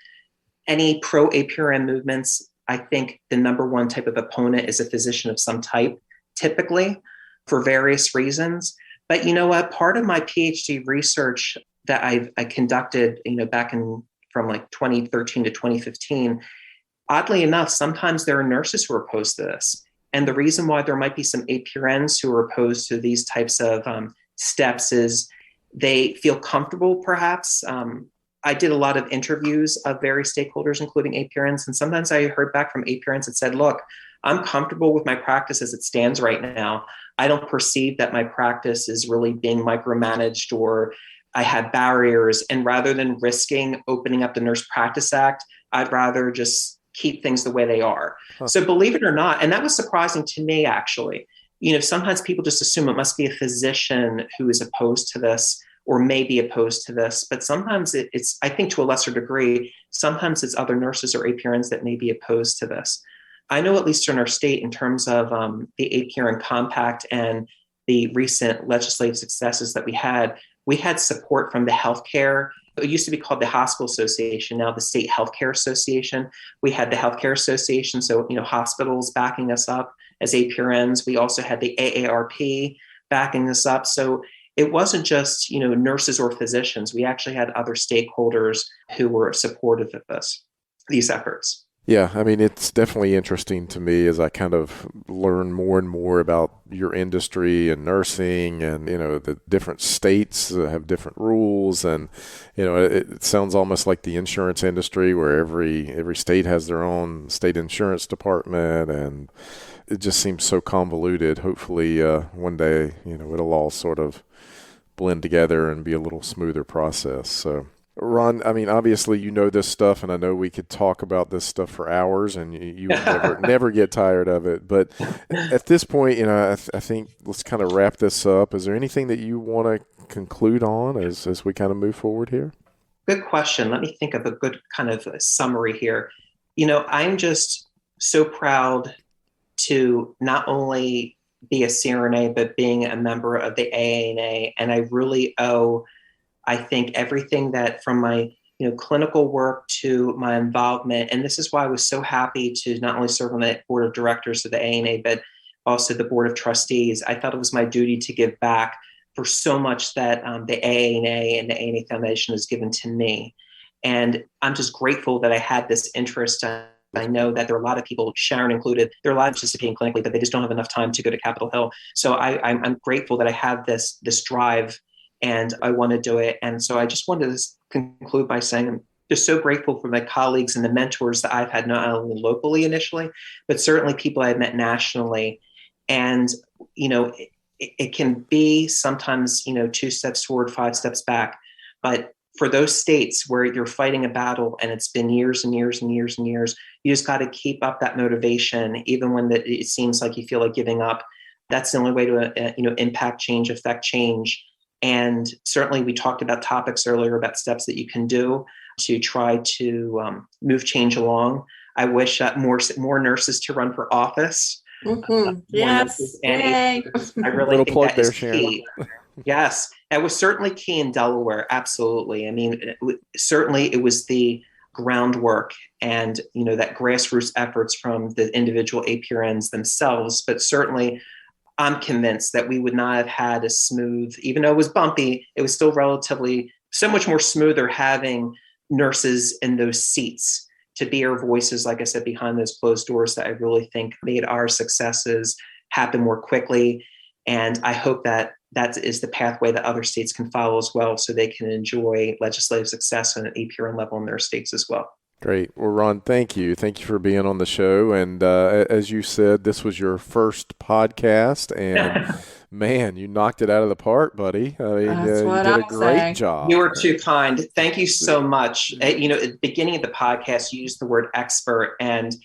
any pro-APRN movements, I think the number one type of opponent is a physician of some type, typically for various reasons. But you know what? Part of my PhD research that I conducted, back from like 2013 to 2015, oddly enough, sometimes there are nurses who are opposed to this. And the reason why there might be some APRNs who are opposed to these types of steps is they feel comfortable, perhaps. I did a lot of interviews of various stakeholders, including APRNs, and sometimes I heard back from APRNs that said, look, I'm comfortable with my practice as it stands right now. I don't perceive that my practice is really being micromanaged or I have barriers. And rather than risking opening up the Nurse Practice Act, I'd rather just keep things the way they are. Huh. So believe it or not, and that was surprising to me, actually. Sometimes people just assume it must be a physician who is opposed to this, or may be opposed to this, but sometimes it's, I think to a lesser degree, sometimes it's other nurses or APRNs that may be opposed to this. I know at least in our state, in terms of the APRN Compact and the recent legislative successes that we had support from the healthcare. It used to be called the Hospital Association, now the State Healthcare Association. We had the Healthcare Association, so hospitals backing us up as APRNs. We also had the AARP backing us up. So it wasn't just nurses or physicians. We actually had other stakeholders who were supportive of these efforts. Yeah, I mean, it's definitely interesting to me as I kind of learn more and more about your industry and nursing, and the different states have different rules, and it sounds almost like the insurance industry where every state has their own state insurance department, and it just seems so convoluted. Hopefully one day it'll all sort of blend together and be a little smoother process. So Ron, I mean, obviously this stuff, and I know we could talk about this stuff for hours, and you would never get tired of it. But at this point, I think let's kind of wrap this up. Is there anything that you want to conclude on as we kind of move forward here? Good question. Let me think of a good kind of summary here. I'm just so proud to not only be a CRNA, but being a member of the AANA, and I really owe, I think, everything that from my clinical work to my involvement. And this is why I was so happy to not only serve on the board of directors of the AANA, but also the board of trustees. I thought it was my duty to give back for so much that the AANA and the AANA Foundation has given to me. And I'm just grateful that I had this interest. I know that there are a lot of people, Sharon included, there are a lot of participating clinically, but they just don't have enough time to go to Capitol Hill. So I'm grateful that I have this drive, and I want to do it. And so I just wanted to conclude by saying I'm just so grateful for my colleagues and the mentors that I've had, not only locally initially, but certainly people I've met nationally. And, it can be sometimes, 2 steps forward, 5 steps back. But for those states where you're fighting a battle and it's been years and years and years and years, you just got to keep up that motivation, even when it seems like you feel like giving up. That's the only way to, impact change, affect change. And certainly we talked about topics earlier about steps that you can do to try to move change along. I wish more nurses to run for office. Mm-hmm. Yes. I really Little think plug that there, is key. Yes, that was certainly key in Delaware. Absolutely. I mean, certainly it was the groundwork and, that grassroots efforts from the individual APRNs themselves. But certainly I'm convinced that we would not have had a smooth, even though it was bumpy, it was still relatively so much more smoother having nurses in those seats to be our voices, like I said, behind those closed doors, that I really think made our successes happen more quickly. And I hope that is the pathway that other states can follow as well, so they can enjoy legislative success on an APRN level in their states as well. Great. Well, Ron, thank you. Thank you for being on the show. And as you said, this was your first podcast, and man, you knocked it out of the park, buddy. I mean, you did a great job. You were too kind. Thank you so much. At the beginning of the podcast, you used the word expert, and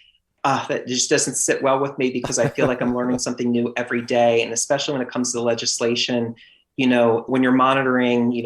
that just doesn't sit well with me, because I feel like I'm learning something new every day. And especially when it comes to legislation, when you're monitoring,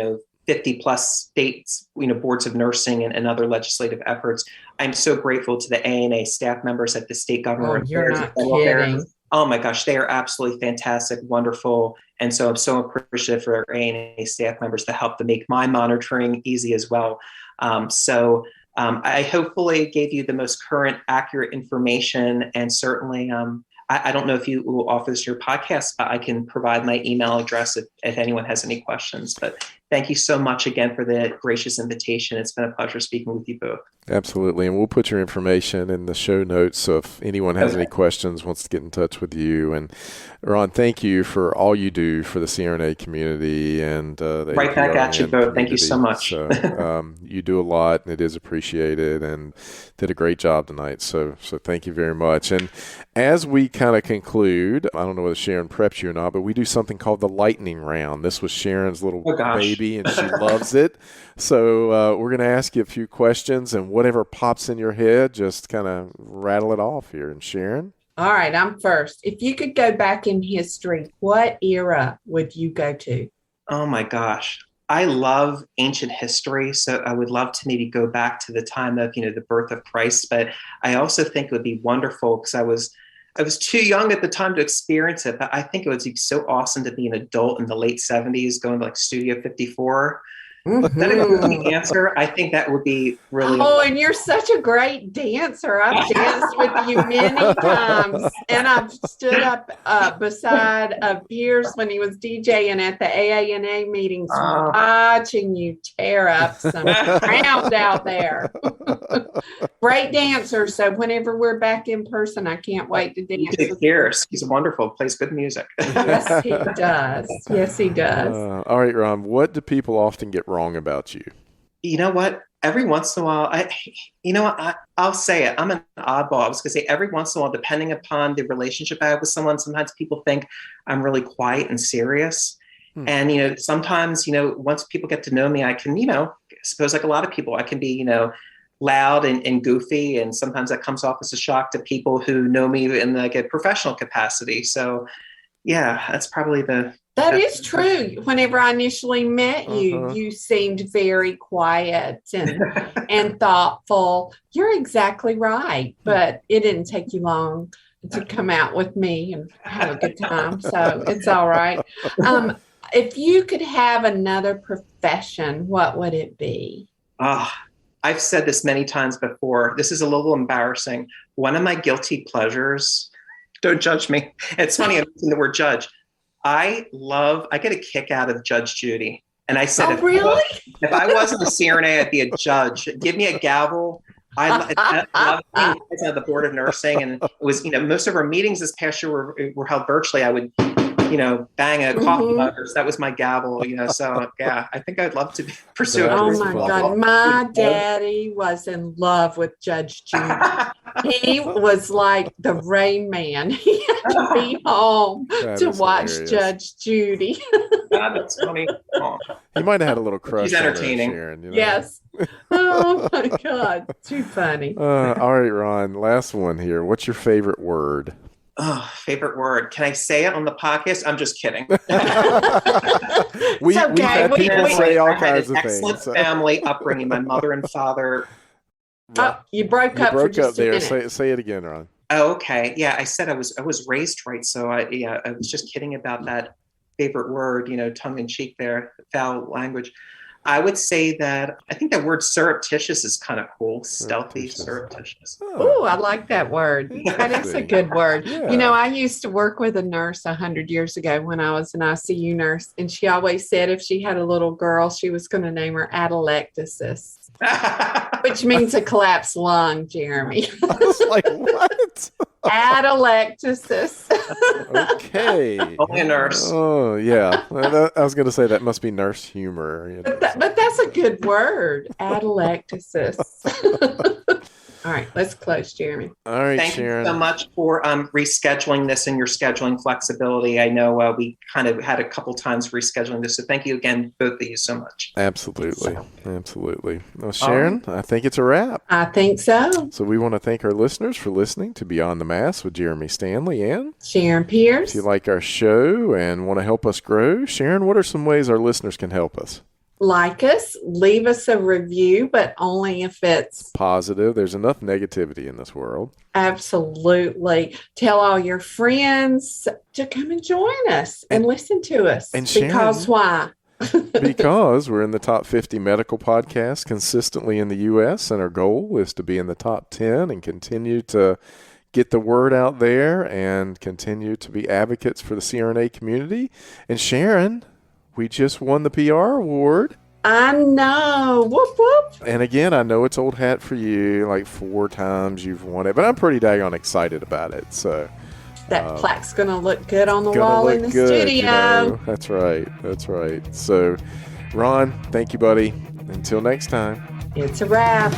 50 plus states, boards of nursing and other legislative efforts. I'm so grateful to the ANA staff members at the state government. Oh, you're not kidding. Oh my gosh, they are absolutely fantastic, wonderful. And so I'm so appreciative for our ANA staff members to help to make my monitoring easy as well. I hopefully gave you the most current, accurate information. And certainly, I don't know if you will offer this your podcast, but I can provide my email address if anyone has any questions. But thank you so much again for the gracious invitation. It's been a pleasure speaking with you both. Absolutely. And we'll put your information in the show notes, so if anyone has any questions, wants to get in touch with you. And Ron, thank you for all you do for the CRNA community and the right back at you both. Thank you so much. So, you do a lot, and it is appreciated, and did a great job tonight. So thank you very much. And as we kind of conclude, I don't know whether Sharon prepped you or not, but we do something called the lightning round. This was Sharon's little baby, and she loves it. So we're going to ask you a few questions, and whatever pops in your head, just kind of rattle it off here. And Sharon? All right, I'm first. If you could go back in history, what era would you go to? Oh my gosh. I love ancient history, so I would love to maybe go back to the time of, the birth of Christ. But I also think it would be wonderful because I was too young at the time to experience it. But I think it would be so awesome to be an adult in the late 70s, going to like Studio 54. Mm-hmm. That is the answer. I think that would be really. Oh, and you're such a great dancer. I've danced with you many times, and I've stood up beside Piers when he was DJing at the AANA meetings, watching you tear up some crowd out there. Great dancer. So whenever we're back in person, I can't wait to dance with Piers. He's wonderful. Plays good music. Yes, he does. Yes, he does. All right, Ron. What do people often get wrong about you? You know what? Every once in a while, I'll say it. I'm an oddball. I was going to say every once in a while, depending upon the relationship I have with someone, sometimes people think I'm really quiet and serious. And, sometimes, once people get to know me, I can, suppose like a lot of people, I can be, loud and goofy. And sometimes that comes off as a shock to people who know me in like a professional capacity. So yeah, that's probably That is true. Whenever I initially met you, you seemed very quiet and thoughtful. You're exactly right. But it didn't take you long to come out with me and have a good time. So it's all right. If you could have another profession, what would it be? I've said this many times before. This is a little embarrassing. One of my guilty pleasures, don't judge me. It's funny, I'm using the word judge. I get a kick out of Judge Judy. And I said, really? If I wasn't a CRNA, I'd be a judge. Give me a gavel. I love being on the board of nursing. And it was, most of our meetings this past year were held virtually. I would, bang a coffee mug. That was my gavel, So yeah, I think I'd love to pursue it. Oh my God. My daddy was in love with Judge Judy. He was like the Rain Man. He had to be home to watch hilarious. Judge Judy. God, that's funny. He might have had a little crush. He's entertaining. On her, Sharon, Yes. Oh my God. Too funny. All right, Ron. Last one here. What's your favorite word? Favorite word. Can I say it on the podcast? I'm just kidding. We've had people say all kinds of things. Excellent family upbringing. My mother and father. You broke up for just there. a minute. Say it again, Ron. Oh, okay. Yeah, I said I was raised right. So I was just kidding about that favorite word, tongue in cheek there, foul language. I would say that I think that word surreptitious is kind of cool. Stealthy, surreptitious. Oh, I like that word. That is a good word. Yeah. I used to work with a nurse 100 years ago when I was an ICU nurse, and she always said if she had a little girl, she was going to name her atelectasis. Which means a collapsed lung, Jeremy. I was like, what? Atelectasis. Okay. Only a nurse. Oh, yeah. I was going to say that must be nurse humor. But that's a good word. Atelectasis. All right, let's close, Jeremy. All right, Thank Sharon. you so much for rescheduling this and your scheduling flexibility. I know we kind of had a couple times rescheduling this, so thank you again, both of you, so much. Absolutely. Well, Sharon, I think it's a wrap. I think so. So we want to thank our listeners for listening to Beyond the Mask with Jeremy Stanley and Sharon Pierce. If you like our show and want to help us grow, Sharon, what are some ways our listeners can help us? Like us, leave us a review, but only if it's positive. There's enough negativity in this world. Absolutely. Tell all your friends to come and join us and listen to us. And Sharon, because why? Because we're in the top 50 medical podcasts consistently in the U.S., and our goal is to be in the top 10 and continue to get the word out there and continue to be advocates for the CRNA community. And Sharon, we just won the PR award. I know. Whoop, whoop. And again, I know it's old hat for you. Like 4 times you've won it. But I'm pretty daggone excited about it. So that plaque's going to look good on the wall in the studio. That's right. So, Ron, thank you, buddy. Until next time. It's a wrap.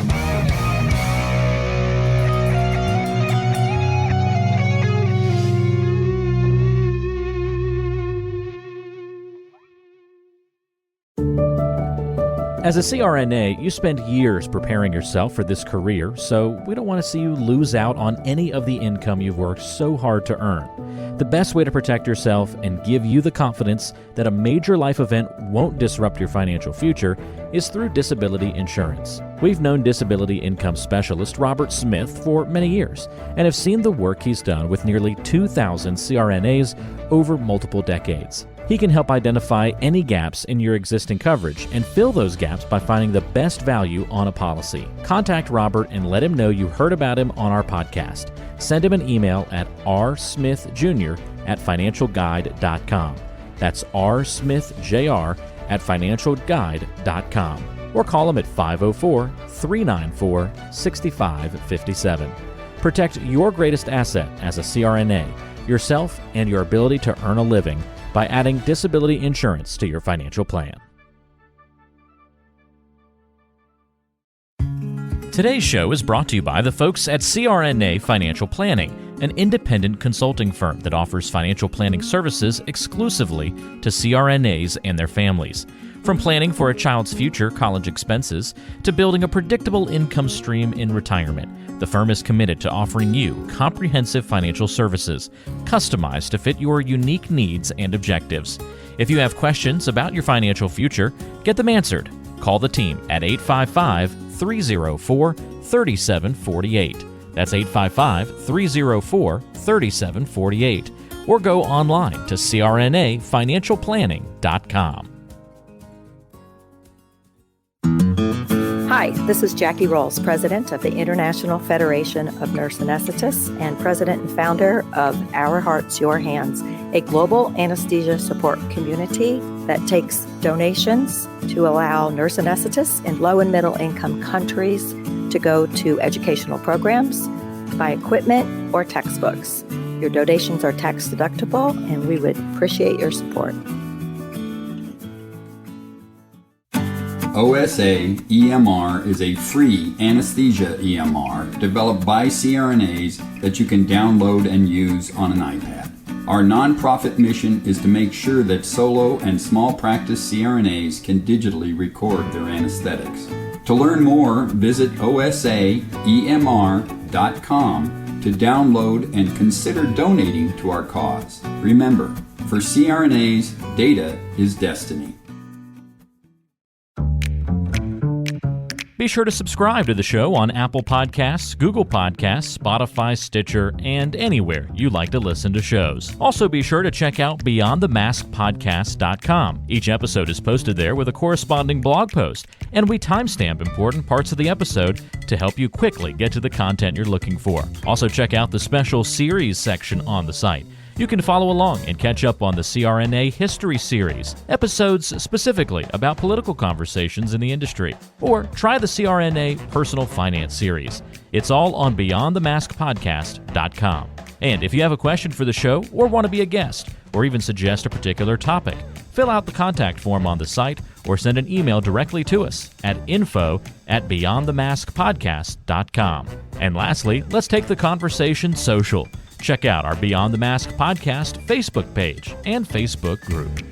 As a CRNA, you spend years preparing yourself for this career, so we don't want to see you lose out on any of the income you've worked so hard to earn. The best way to protect yourself and give you the confidence that a major life event won't disrupt your financial future is through disability insurance. We've known disability income specialist Robert Smith for many years and have seen the work he's done with nearly 2,000 CRNAs over multiple decades. He can help identify any gaps in your existing coverage and fill those gaps by finding the best value on a policy. Contact Robert and let him know you heard about him on our podcast. Send him an email at rsmithjr@financialguide.com. That's rsmithjr@financialguide.com. Or call him at 504-394-6557. Protect your greatest asset as a CRNA, yourself and your ability to earn a living by adding disability insurance to your financial plan. Today's show is brought to you by the folks at CRNA Financial Planning, an independent consulting firm that offers financial planning services exclusively to CRNAs and their families. From planning for a child's future college expenses to building a predictable income stream in retirement, the firm is committed to offering you comprehensive financial services, customized to fit your unique needs and objectives. If you have questions about your financial future, get them answered. Call the team at 855-304-3748. That's 855-304-3748. Or go online to crnafinancialplanning.com. Hi, this is Jackie Rolls, President of the International Federation of Nurse Anesthetists and President and founder of Our Hearts, Your Hands, a global anesthesia support community that takes donations to allow nurse anesthetists in low and middle income countries to go to educational programs, buy equipment, or textbooks. Your donations are tax deductible, and we would appreciate your support. OSA EMR is a free anesthesia EMR developed by CRNAs that you can download and use on an iPad. Our nonprofit mission is to make sure that solo and small practice CRNAs can digitally record their anesthetics. To learn more, visit osaemr.com to download and consider donating to our cause. Remember, for CRNAs, data is destiny. Be sure to subscribe to the show on Apple Podcasts, Google Podcasts, Spotify, Stitcher, and anywhere you like to listen to shows. Also be sure to check out BeyondTheMaskPodcast.com. Each episode is posted there with a corresponding blog post, and we timestamp important parts of the episode to help you quickly get to the content you're looking for. Also check out the special series section on the site. You can follow along and catch up on the CRNA History Series, episodes specifically about political conversations in the industry. Or try the CRNA Personal Finance Series. It's all on BeyondTheMaskPodcast.com. And if you have a question for the show or want to be a guest or even suggest a particular topic, fill out the contact form on the site or send an email directly to us at info@BeyondTheMaskPodcast.com. And lastly, let's take the conversation social. Check out our Beyond the Mask podcast Facebook page and Facebook group.